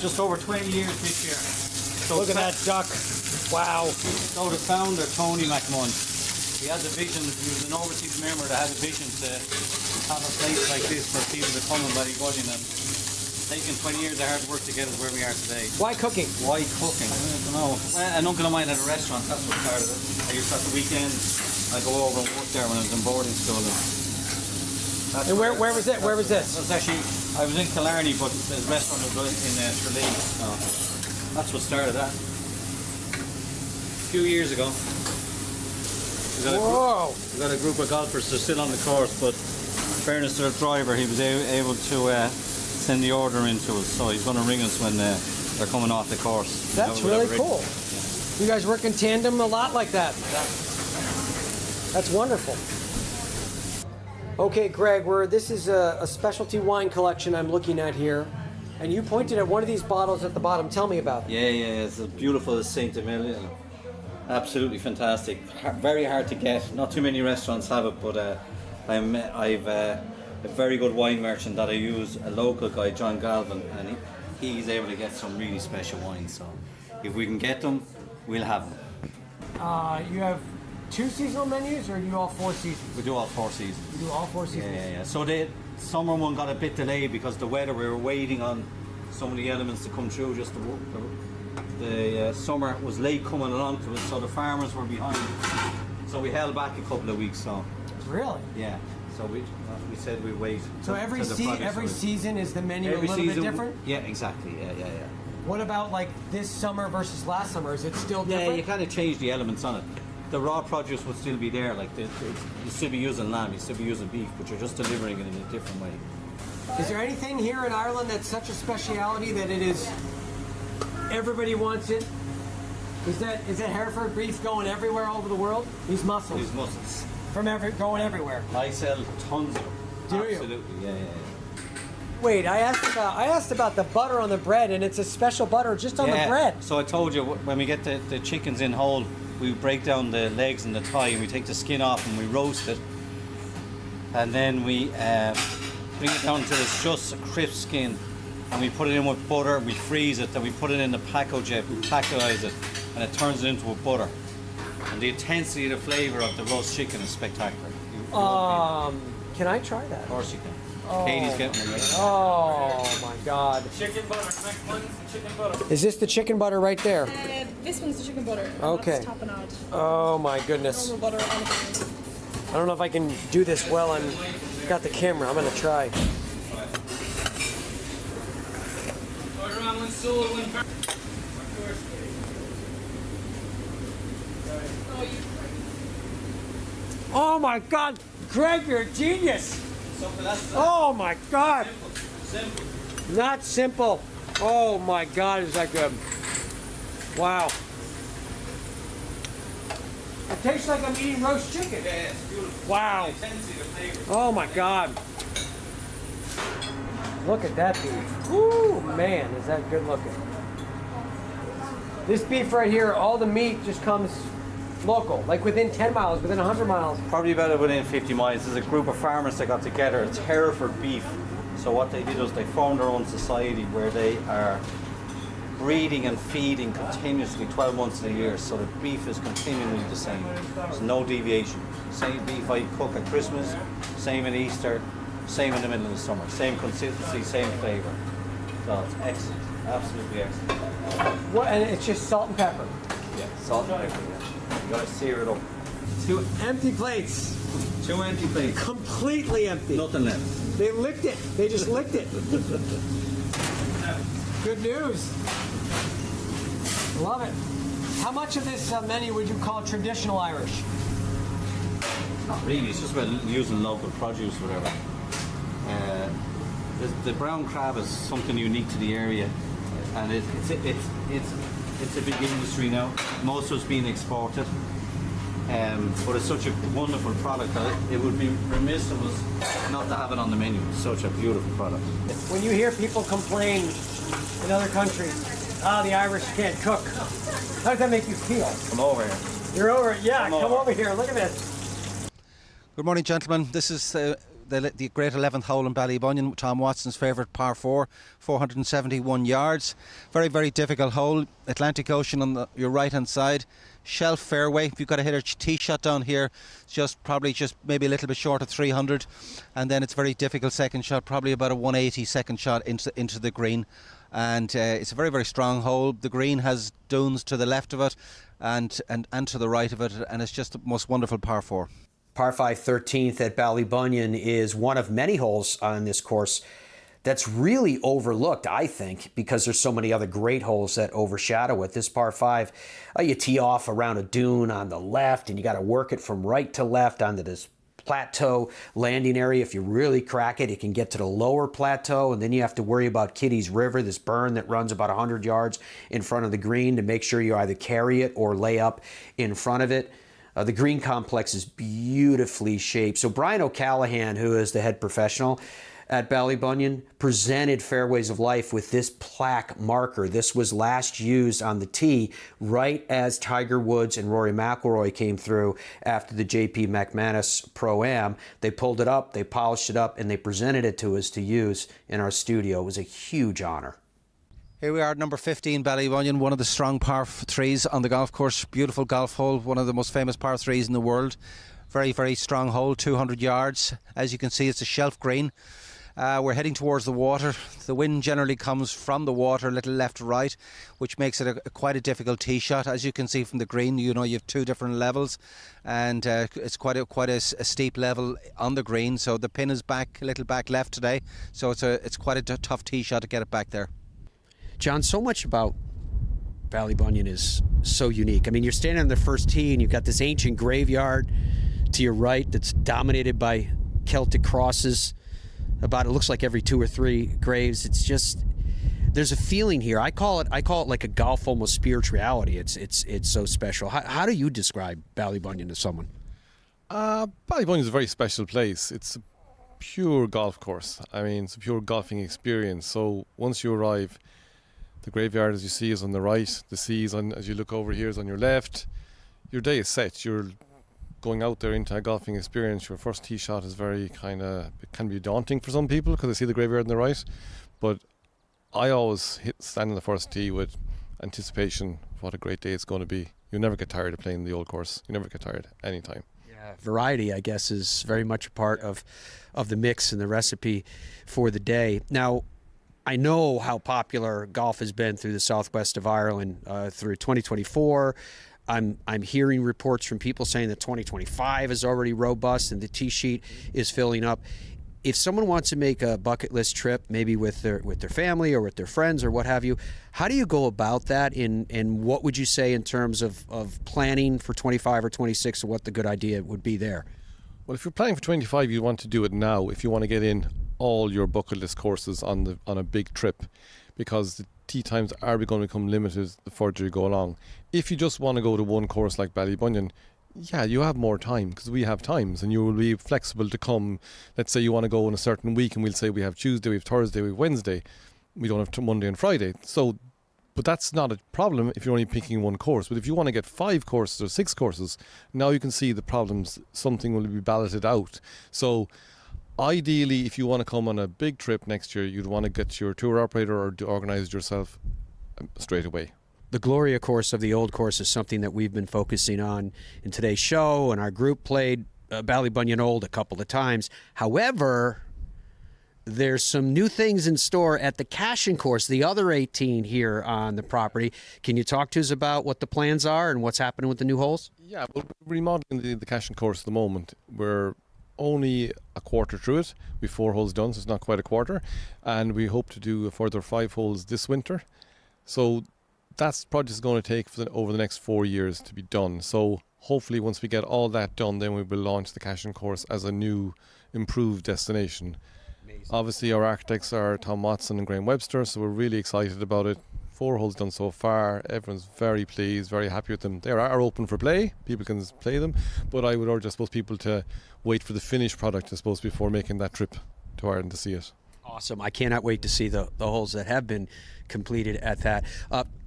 Just over 20 years this year. So look at that duck. Wow. So the founder, Tony McMunn, he had a vision. He was an overseas member that had a vision to have a place like this for people to come in Ballybunion, and taking 20 years of hard work to get us where we are today. Why cooking? Why cooking? I don't know. Well, an uncle of mine had a restaurant. That's what started it. I used to, at the weekend, I'd go over and work there when I was in boarding school. And where was it? Where was this? It was actually, I was in Killarney, but the restaurant was in Tralee. So that's what started that. A few years ago. We got a group of golfers that are still on the course, but in fairness to the driver, he was able to send the order in to us. So he's going to ring us when they're coming off the course. That's really cool. Yeah. You guys work in tandem a lot like that. That's wonderful. Okay, Greg, this is a specialty wine collection I'm looking at here, and you pointed at one of these bottles at the bottom. Tell me about it. Yeah, it's a beautiful Saint Emilion. Absolutely fantastic. Very hard to get. Not too many restaurants have it, but I've a very good wine merchant that I use, a local guy, John Galvin, and he's able to get some really special wines. So if we can get them, we'll have them. You have 2 seasonal menus, or do you do all 4 seasons? We do all 4 seasons. You do all 4 seasons? Yeah. So the summer one got a bit delayed because the weather. We were waiting on some of the elements to come through. Just the summer was late coming along to us, so the farmers were behind. So we held back a couple of weeks. So really? Yeah. So we said we'd wait. So every season is the menu a little bit different? Yeah, exactly. Yeah. What about like this summer versus last summer? Is it still different? Yeah, you kind of change the elements on it. The raw produce would still be there, like you still be using lamb, you still be using beef, but you're just delivering it in a different way. Is there anything here in Ireland that's such a speciality that it is, everybody wants it? Is that Hereford beef going everywhere all over the world? These mussels? These mussels. Going everywhere? I sell tons of them. Do you? Absolutely, yeah. Wait, I asked about the butter on the bread, and it's a special butter just on the bread. So I told you, when we get the chickens in whole, we break down the legs and the thigh, and we take the skin off and we roast it, and then we bring it down until it's just a crisp skin, and we put it in with butter, we freeze it, then we put it in the Paco jet, we packerize it, and it turns it into a butter. And the intensity of the flavour of the roast chicken is spectacular. Can I try that? Of course you can. Oh, Katie's getting it right. Oh my God. Chicken butter. Next one's the chicken butter. Is this the chicken butter right there? This one's the chicken butter. Okay. That's tapenade. Oh my goodness. Normal butter on the I don't know if I can do this well. Got the camera. I'm gonna try. Oh my God, Greg, you're a genius. Oh my God. Simple. Not simple. Oh my God, is that good? Wow. It tastes like I'm eating roast chicken. Yeah, it's beautiful. Wow. The intensity of the flavour. Oh my God. Look at that beef. Woo, man, is that good looking. This beef right here, all the meat just comes local, like within 10 miles, within 100 miles. Probably about within 50 miles. There's a group of farmers that got together. It's Hereford beef. So what they did was they formed their own society where they are breeding and feeding continuously 12 months of the year. So the beef is continually the same. There's no deviation. Same beef I cook at Christmas, same at Easter, same in the middle of the summer. Same consistency, same flavour. So it's excellent. Absolutely excellent. What, and it's just salt and pepper. Yeah, salt and pepper. Yeah. You gotta sear it up. 2 empty plates. 2 empty plates. Completely empty. Nothing left. They licked it. They just licked it. Good news. Love it. How much of this menu would you call traditional Irish? Not really. It's just about using local produce, whatever. The brown crab is something unique to the area, and it's a big industry now. Most of it's being exported, but it's such a wonderful product that it would be remiss of us not to have it on the menu. It's such a beautiful product. When you hear people complain in other countries, the Irish can't cook, how does that make you feel? Come over here. You're over it. Yeah, come over here. Look at this. Good morning, gentlemen. This is the great 11th hole in Ballybunion, Tom Watson's favourite par 4, 471 yards. Very, very difficult hole. Atlantic Ocean on your right-hand side. Shelf fairway. If you've got to hit a tee shot down here, it's probably maybe a little bit short of 300. And then it's a very difficult second shot, probably about a 180 second shot into the green. And it's a very, very strong hole. The green has dunes to the left of it and to the right of it. And it's just the most wonderful par 4. Par 5 13th at Ballybunion is one of many holes on this course that's really overlooked, I think, because there's so many other great holes that overshadow it. This par 5, you tee off around a dune on the left, and you got to work it from right to left onto this plateau landing area. If you really crack it, it can get to the lower plateau, and then you have to worry about Kitty's River, this burn that runs about 100 yards in front of the green, to make sure you either carry it or lay up in front of it. The green complex is beautifully shaped. So Brian O'Callaghan, who is the head professional at Ballybunion, presented Fairways of Life with this plaque marker. This was last used on the tee right as Tiger Woods and Rory McIlroy came through after the JP McManus Pro-Am. They pulled it up, they polished it up, and they presented it to us to use in our studio. It was a huge honor. Here we are at number 15, Ballybunion, one of the strong par 3s on the golf course. Beautiful golf hole, one of the most famous par 3s in the world. Very, very strong hole, 200 yards. As you can see, it's a shelf green. We're heading towards the water. The wind generally comes from the water, a little left to right, which makes it quite a difficult tee shot. As you can see from the green, you have 2 different levels, and it's quite a steep level on the green. So the pin is back, a little back left today. So it's quite a tough tee shot to get it back there. John, so much about Ballybunion is so unique. I mean, you're standing on the first tee and you've got this ancient graveyard to your right that's dominated by Celtic crosses. It looks like every 2 or 3 graves. It's just, there's a feeling here. I call it like a golf almost spirituality. It's so special. How do you describe Ballybunion to someone? Ballybunion is a very special place. It's a pure golf course. I mean, it's a pure golfing experience. So once you arrive, the graveyard, as you see, is on the right. The sea is on, as you look over here, is on your left. Your day is set. You're going out there into a golfing experience. Your first tee shot is very it can be daunting for some people because they see the graveyard on the right. But I always stand on the first tee with anticipation, what a great day it's going to be. You never get tired of playing the old course. You never get tired anytime. Variety, I guess, is very much a part of the mix and the recipe for the day. Now, I know how popular golf has been through the southwest of Ireland through 2024. I'm hearing reports from people saying that 2025 is already robust and the tee sheet is filling up. If someone wants to make a bucket list trip, maybe with their family or with their friends or what have you, how do you go about that? And what would you say in terms of planning for 25 or 26 or what the good idea would be there? Well, if you're planning for 25, you want to do it now if you want to get in all your bucket list courses on a big trip, because the tee times are going to become limited the further you go along. If you just want to go to one course like Ballybunion, yeah, you have more time because we have times, and you will be flexible to come. Let's say you want to go in a certain week, and we'll say we have Tuesday, we have Thursday, we have Wednesday. We don't have Monday and Friday. So, but that's not a problem if you're only picking one course. But if you want to get 5 courses or 6 courses, now you can see the problems. Something will be balloted out. So, ideally, if you want to come on a big trip next year, you'd want to get your tour operator or organise it yourself straight away. The glory, of course, of the old course is something that we've been focusing on in today's show, and our group played Ballybunion Old a couple of times. However, there's some new things in store at the Cashin course, the other 18 here on the property. Can you talk to us about what the plans are and what's happening with the new holes? Yeah, well, we're remodeling the Cashin course at the moment. We're only a quarter through it. We've 4 holes done, so it's not quite a quarter. And we hope to do a further 5 holes this winter. So that project is going to take over the next 4 years to be done. So hopefully once we get all that done, then we will launch the Cashin course as a new improved destination. Amazing. Obviously our architects are Tom Watson and Graham Webster, so we're really excited about it. 4 holes done so far. Everyone's very pleased, very happy with them. They are open for play. People can play them, but I would urge, I suppose, people to wait for the finished product, I suppose, before making that trip to Ireland to see it. Awesome. I cannot wait to see the holes that have been completed at that.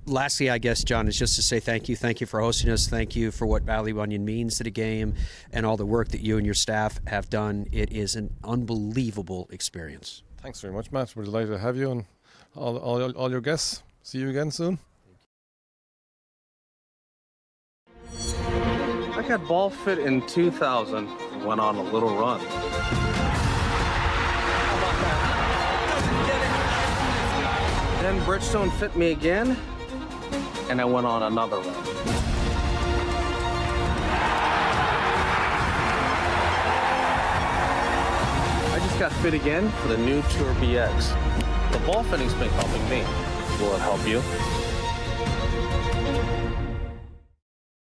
Lastly, I guess, John, is just to say thank you. Thank you for hosting us. Thank you for what Ballybunion means to the game and all the work that you and your staff have done. It is an unbelievable experience. Thanks very much, Matt. We're delighted to have you and all your guests. See you again soon. I got ball fit in 2000, went on a little run. Then Bridgestone fit me again, and I went on another run. I just got fit again for the new Tour BX. The ball fitting's been helping me. Will it help you?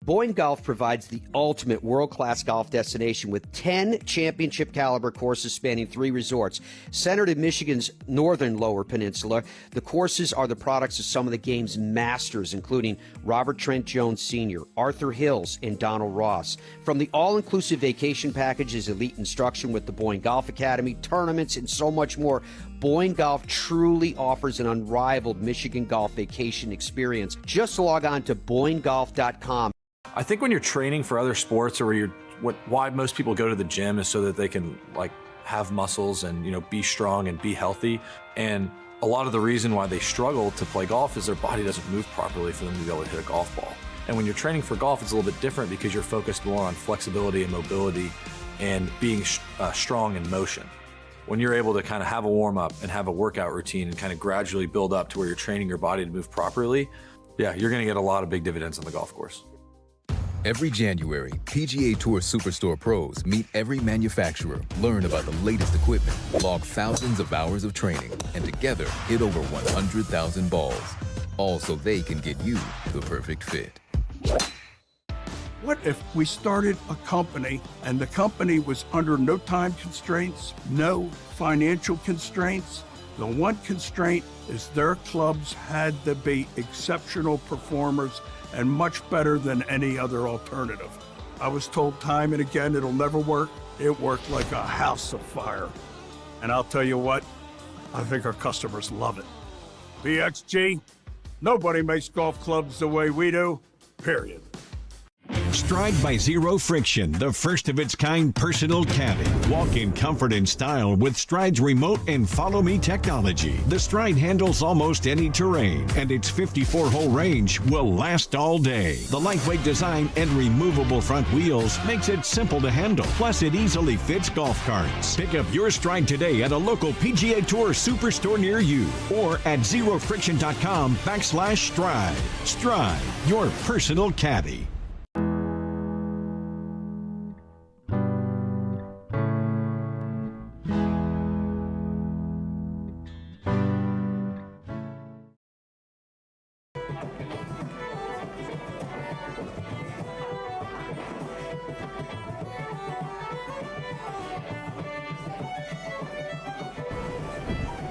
Boyne Golf provides the ultimate world-class golf destination with 10 championship-caliber courses spanning 3 resorts. Centered in Michigan's northern Lower Peninsula, the courses are the products of some of the game's masters, including Robert Trent Jones Sr., Arthur Hills, and Donald Ross. From the all-inclusive vacation packages, elite instruction with the Boyne Golf Academy, tournaments, and so much more, Boyne Golf truly offers an unrivaled Michigan golf vacation experience. Just log on to BoyneGolf.com. I think when you're training for other sports, or why most people go to the gym is so that they can have muscles and be strong and be healthy. And a lot of the reason why they struggle to play golf is their body doesn't move properly for them to be able to hit a golf ball. And when you're training for golf, it's a little bit different because you're focused more on flexibility and mobility and being strong in motion. When you're able to kind of have a warm up and have a workout routine and kind of gradually build up to where you're training your body to move properly, yeah, you're going to get a lot of big dividends on the golf course. Every January, PGA Tour Superstore pros meet every manufacturer, learn about the latest equipment, log thousands of hours of training, and together hit over 100,000 balls. All so they can get you the perfect fit. What if we started a company and the company was under no time constraints, no financial constraints? The one constraint is their clubs had to be exceptional performers and much better than any other alternative. I was told time and again it'll never work. It worked like a house of fire. And I'll tell you what, I think our customers love it. BXG, nobody makes golf clubs the way we do, period. Stride by Zero Friction, the first of its kind personal caddy. Walk in comfort and style with Stride's remote and follow me technology. The Stride handles almost any terrain, and its 54-hole range will last all day. The lightweight design and removable front wheels makes it simple to handle. Plus, it easily fits golf carts. Pick up your Stride today at a local PGA Tour Superstore near you or at zerofriction.com/stride. Stride, your personal caddy.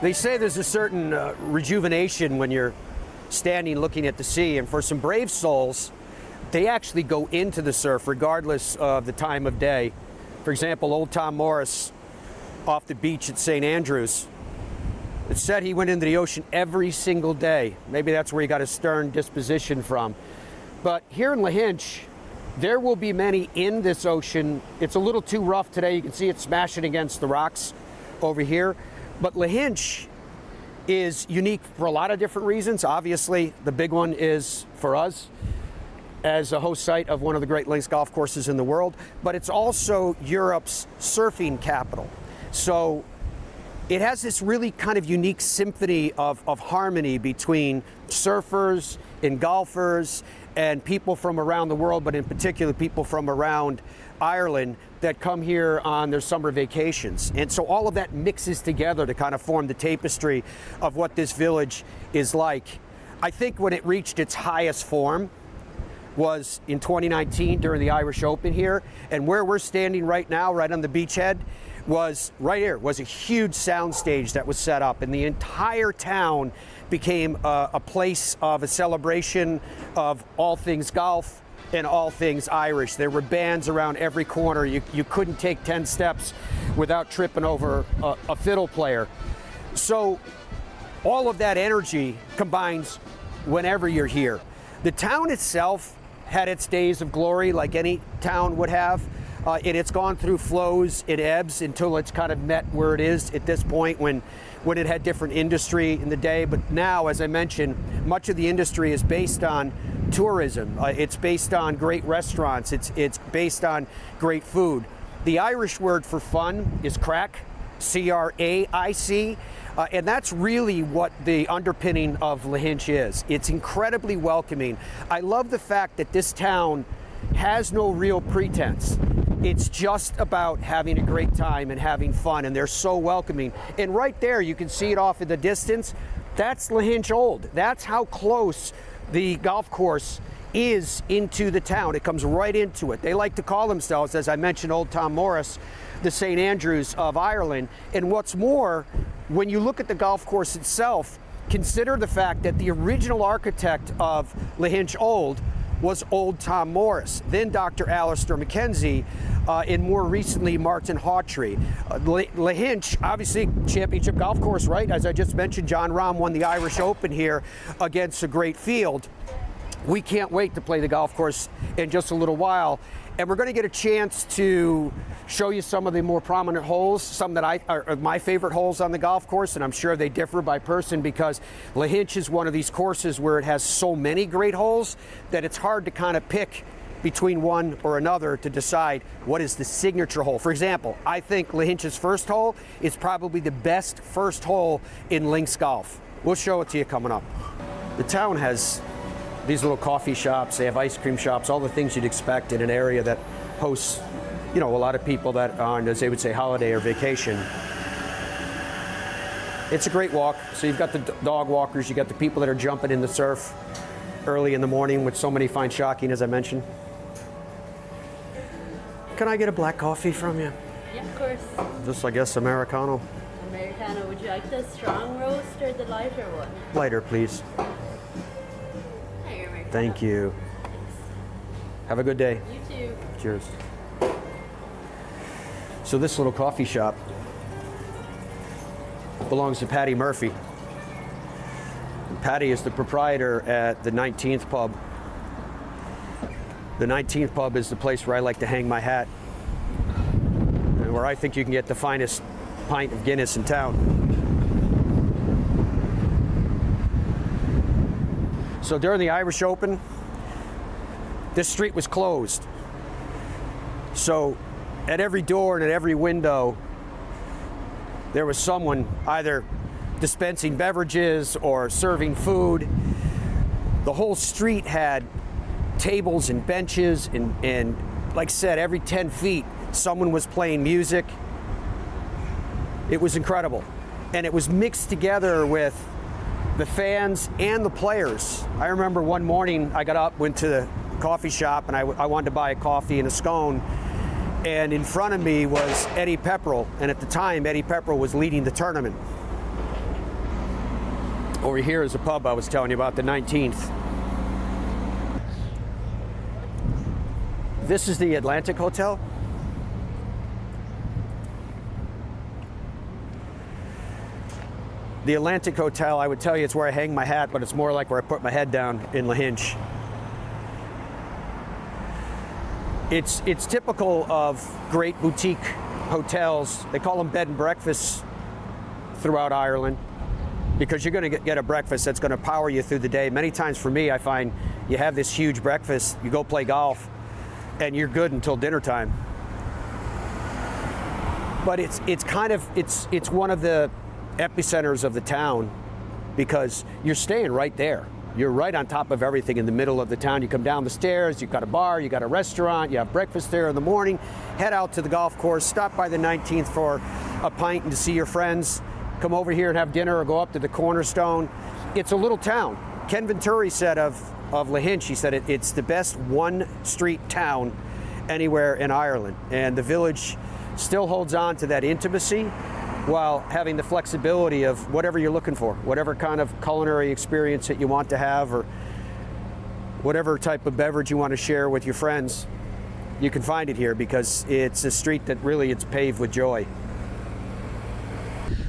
They say there's a certain rejuvenation when you're standing looking at the sea, and for some brave souls, they actually go into the surf regardless of the time of day. For example, old Tom Morris off the beach at St. Andrews, it said he went into the ocean every single day. Maybe that's where he got his stern disposition from. But here in Lahinch, there will be many in this ocean. It's a little too rough today. You can see it smashing against the rocks over here. But Lahinch is unique for a lot of different reasons. Obviously, the big one is for us as a host site of one of the great links golf courses in the world, but it's also Europe's surfing capital. So it has this really kind of unique symphony of harmony between surfers and golfers and people from around the world, but in particular people from around Ireland that come here on their summer vacations. And so all of that mixes together to kind of form the tapestry of what this village is like. I think when it reached its highest form was in 2019 during the Irish Open here, and where we're standing right now, right on the beachhead, was right here, was a huge sound stage that was set up, and the entire town became a place of a celebration of all things golf and all things Irish. There were bands around every corner. You couldn't take 10 steps without tripping over a fiddle player. So all of that energy combines whenever you're here. The town itself had its days of glory like any town would have. It's gone through flows, it ebbs until it's kind of met where it is at this point when it had different industry in the day. But now, as I mentioned, much of the industry is based on tourism. It's based on great restaurants. It's based on great food. The Irish word for fun is craic, C-R-A-I-C, and that's really what the underpinning of Lahinch is. It's incredibly welcoming. I love the fact that this town has no real pretense. It's just about having a great time and having fun, and they're so welcoming. And right there, you can see it off in the distance. That's Lahinch Old. That's how close the golf course is into the town. It comes right into it. They like to call themselves, as I mentioned, old Tom Morris, the St. Andrews of Ireland. And what's more, when you look at the golf course itself, consider the fact that the original architect of Lahinch Old was old Tom Morris, then Dr. Alistair Mackenzie, and more recently Martin Hawtrey. Lahinch, obviously championship golf course, right? As I just mentioned, John Rahm won the Irish Open here against a great field. We can't wait to play the golf course in just a little while. And we're going to get a chance to show you some of the more prominent holes, some that are my favorite holes on the golf course, and I'm sure they differ by person because Lahinch is one of these courses where it has so many great holes that it's hard to kind of pick between one or another to decide what is the signature hole. For example, I think Lahinch's first hole is probably the best first hole in links golf. We'll show it to you coming up. The town has these little coffee shops, they have ice cream shops, all the things you'd expect in an area that hosts, a lot of people that are on, as they would say, holiday or vacation. It's a great walk. So you've got the dog walkers, you got the people that are jumping in the surf early in the morning, which so many find shocking, as I mentioned. Can I get a black coffee from you? Yeah, of course. Just, I guess, Americano. Americano. Would you like the strong roast or the lighter one? Lighter, please. Thank you. Have a good day. You too. Cheers. So this little coffee shop belongs to Patty Murphy. Patty is the proprietor at the 19th Pub. The 19th pub is the place where I like to hang my hat, and where I think you can get the finest pint of Guinness in town. So during the Irish Open, this street was closed. So at every door and at every window, there was someone either dispensing beverages or serving food. The whole street had tables and benches, and like I said, every 10 feet, someone was playing music. It was incredible. And it was mixed together with the fans and the players. I remember one morning I got up, went to the coffee shop, and I wanted to buy a coffee and a scone. And in front of me was Eddie Pepperell. And at the time, Eddie Pepperell was leading the tournament. Over here is a pub I was telling you about, the 19th. This is the Atlantic Hotel. The Atlantic Hotel, I would tell you it's where I hang my hat, but it's more like where I put my head down in Lahinch. It's typical of great boutique hotels. They call them bed and breakfasts throughout Ireland, because you're going to get a breakfast that's going to power you through the day. Many times for me, I find you have this huge breakfast, you go play golf, and you're good until dinner time. But it's one of the epicenters of the town, because you're staying right there. You're right on top of everything in the middle of the town. You come down the stairs, you've got a bar, you got a restaurant, you have breakfast there in the morning, head out to the golf course, stop by the 19th for a pint and to see your friends, come over here and have dinner or go up to the Cornerstone. It's a little town. Ken Venturi said of Lahinch, he said it's the best one street town anywhere in Ireland. And the village still holds on to that intimacy while having the flexibility of whatever you're looking for, whatever kind of culinary experience that you want to have, or whatever type of beverage you want to share with your friends, you can find it here, because it's a street that really it's paved with joy.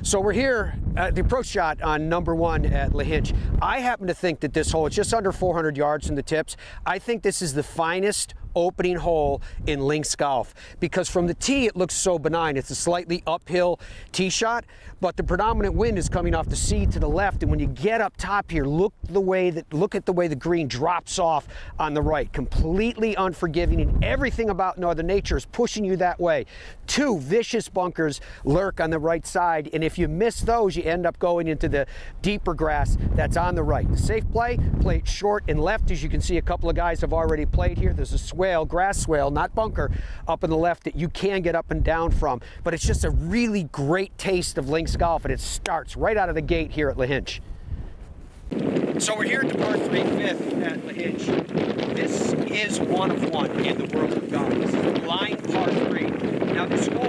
So we're here at the approach shot on number 1 at Lahinch. I happen to think that this hole, it's just under 400 yards from the tips. I think this is the finest opening hole in links golf, because from the tee it looks so benign. It's a slightly uphill tee shot, but the predominant wind is coming off the sea to the left, and when you get up top here, look at the way the green drops off on the right. Completely unforgiving, and everything about Northern Nature is pushing you that way. 2 vicious bunkers lurk on the right side, and if you miss those, you end up going into the deeper grass that's on the right. The safe play it short and left. As you can see, a couple of guys have already played here. There's a swale, grass swale, not bunker, up on the left that you can get up and down from. But it's just a really great taste of links golf, and it starts right out of the gate here at Lahinch. So we're here at the par 3 5th at Lahinch. This is one of one in the world of golf. This is a blind par 3. Now this hole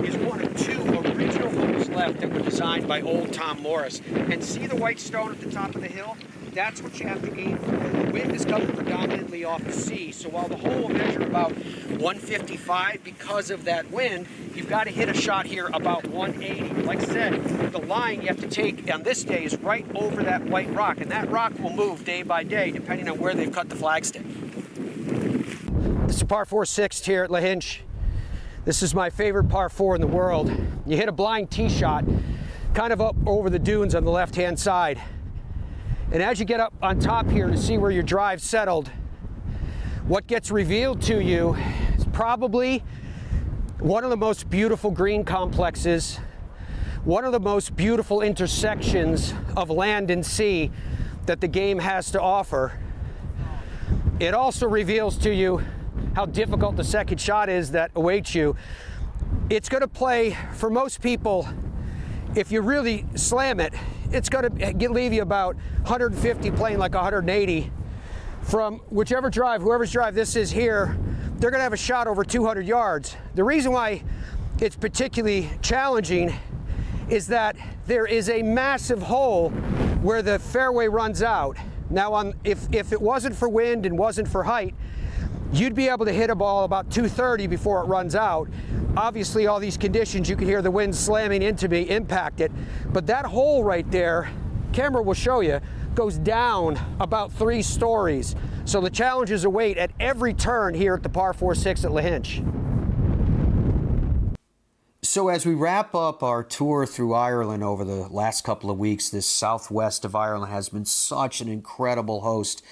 is one of 2 original holes left that were designed by old Tom Morris. And see the white stone at the top of the hill? That's what you have to aim for. The wind is coming predominantly off the sea, so while the hole will measure about 155 because of that wind, you've got to hit a shot here about 180. Like I said, the line you have to take on this day is right over that white rock, and that rock will move day by day depending on where they've cut the flagstick. This is a par 4 6th here at Lahinch. This is my favorite par 4 in the world. You hit a blind tee shot kind of up over the dunes on the left-hand side. And as you get up on top here to see where your drive settled, what gets revealed to you is probably one of the most beautiful green complexes, one of the most beautiful intersections of land and sea that the game has to offer. It also reveals to you how difficult the second shot is that awaits you. It's going to play, for most people, if you really slam it, it's going to leave you about 150 playing like 180 from whichever drive, whoever's drive this is here. They're going to have a shot over 200 yards. The reason why it's particularly challenging is that there is a massive hole where the fairway runs out. Now, if it wasn't for wind and wasn't for height, you'd be able to hit a ball about 230 before it runs out. Obviously, all these conditions, you can hear the wind slamming into me, impact it. But that hole right there, camera will show you, goes down about 3 stories. So the challenges await at every turn here at the par 4-6 at Lahinch. So as we wrap up our tour through Ireland over the last couple of weeks, this southwest of Ireland has been such an incredible host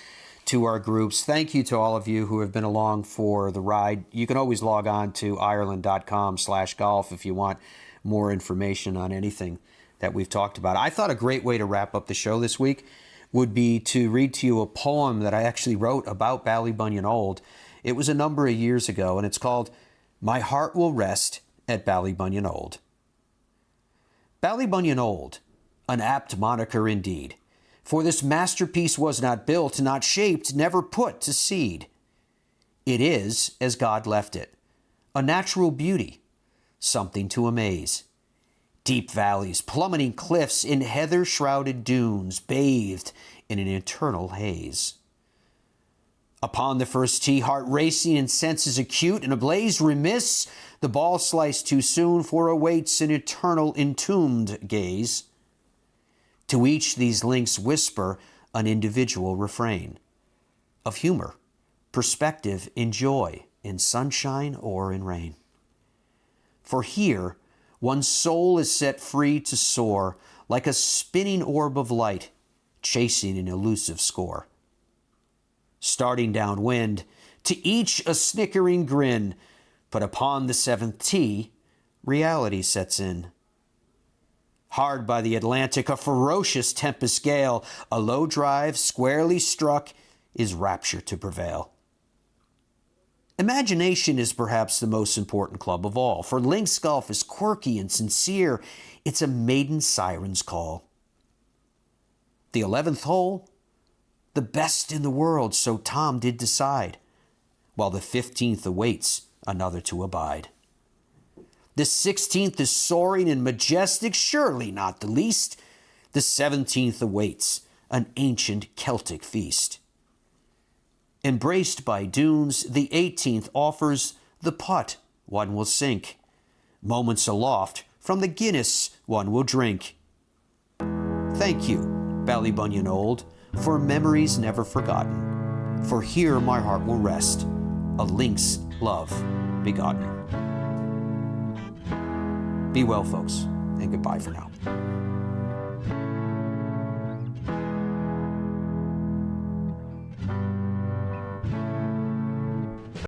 to our groups. Thank you to all of you who have been along for the ride. You can always log on to ireland.com/golf if you want more information on anything that we've talked about. I thought a great way to wrap up the show this week would be to read to you a poem that I actually wrote about Ballybunion Old. It was a number of years ago, and it's called My Heart Will Rest at Ballybunion Old. Ballybunion Old, an apt moniker indeed, for this masterpiece was not built, not shaped, never put to seed. It is as God left it, a natural beauty, something to amaze. Deep valleys, plummeting cliffs, in heather-shrouded dunes, bathed in an eternal haze. Upon the first tee, heart racing and senses acute, and ablaze remiss, the ball sliced too soon, for awaits an eternal entombed gaze. To each these links whisper an individual refrain of humor, perspective, in joy, in sunshine or in rain. For here, one's soul is set free to soar like a spinning orb of light, chasing an elusive score. Starting downwind, to each a snickering grin, but upon the 7th tee, reality sets in. Hard by the Atlantic, a ferocious tempest gale, a low drive squarely struck is rapture to prevail. Imagination is perhaps the most important club of all, for links golf is quirky and sincere. It's a maiden siren's call. The 11th hole, the best in the world, so Tom did decide, while the 15th awaits another to abide. The 16th is soaring and majestic, surely not the least. The 17th awaits an ancient Celtic feast. Embraced by dunes, the 18th offers the putt one will sink. Moments aloft from the Guinness one will drink. Thank you, Ballybunion Old, for memories never forgotten. For here my heart will rest, a link's love begotten. Be well, folks, and goodbye for now.